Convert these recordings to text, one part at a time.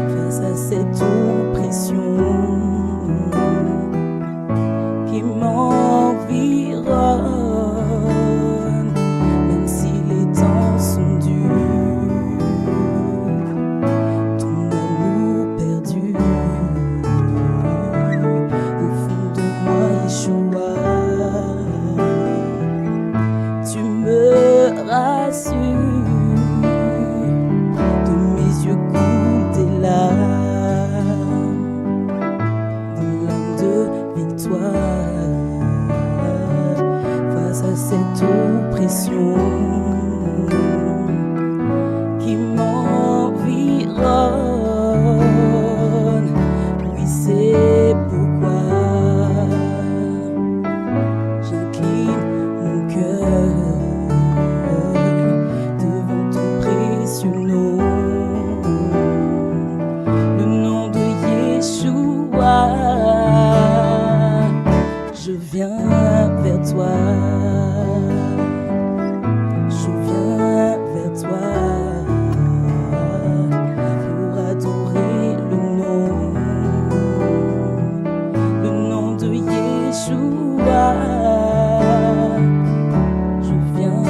face à cette oppression qui m'environne, même si les temps sont durs, ton amour perdu au fond de moi, Yeshua, tu me rassures, de mes yeux coulent des larmes de victoire face à cette oppression qui m'environne. Oui, c'est pourquoi j'incline mon cœur devant ton précieux nom, le nom de Yeshua. Je viens vers toi, je viens vers toi pour adorer le nom de Yeshua. Je viens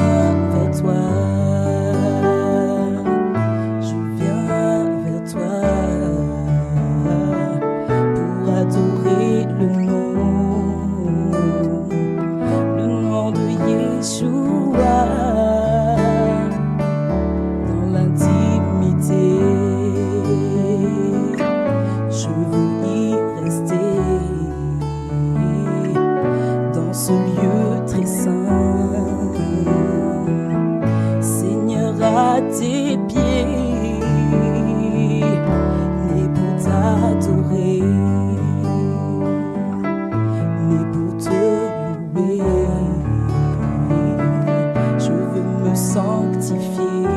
vers toi, je viens vers toi pour adorer le nom de Yeshua. Dans l'intimité, je veux y rester, dans ce lieu très saint, Seigneur, à tes pieds, né pour t'adorer, né pour te louer. Je veux me sanctifier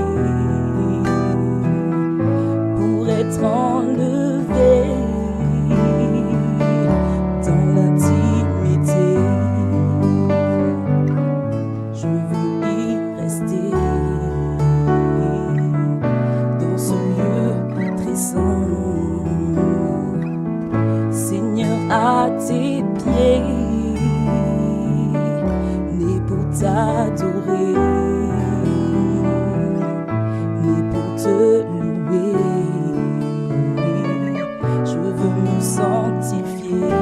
pour être enlevé dans l'intimité. Je veux y rester dans ce lieu très saint, Seigneur, à tes pieds, né pour t'adorer, né pour te louer. Je veux me sanctifier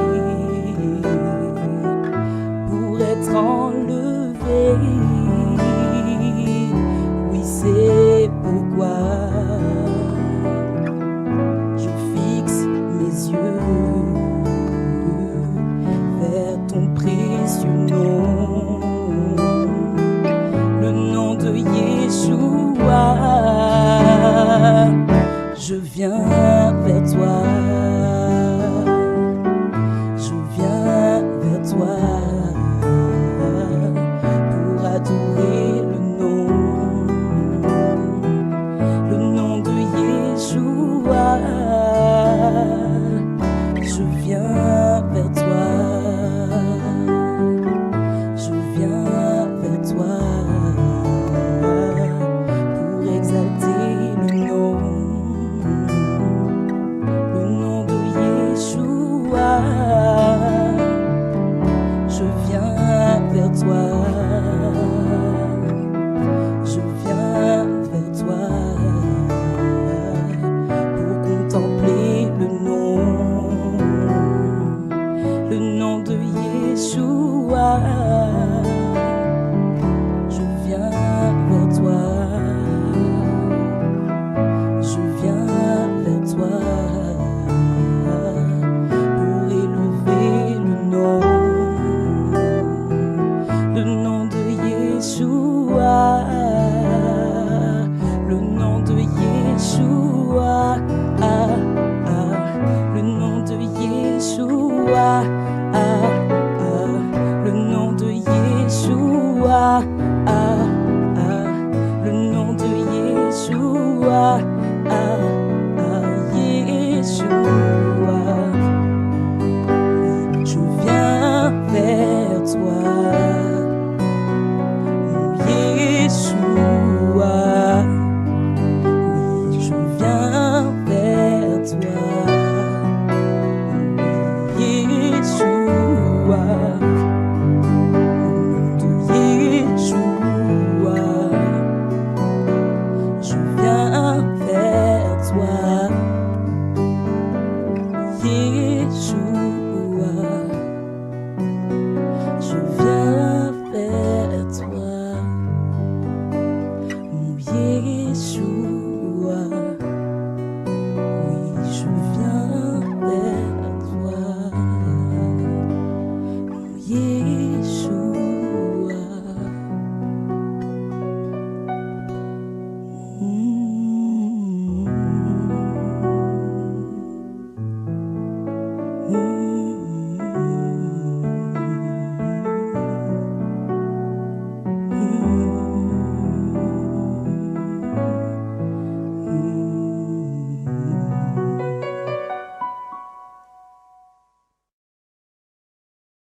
pour être enlevé. Oui, c'est pourquoi je fixe mes yeux vers ton précieux nom, le nom de Yeshua. Je viens vers toi, je viens vers toi pour adorer le nom de Yeshua. Je viens vers toi, je viens vers toi pour exalter le nom Yeshua.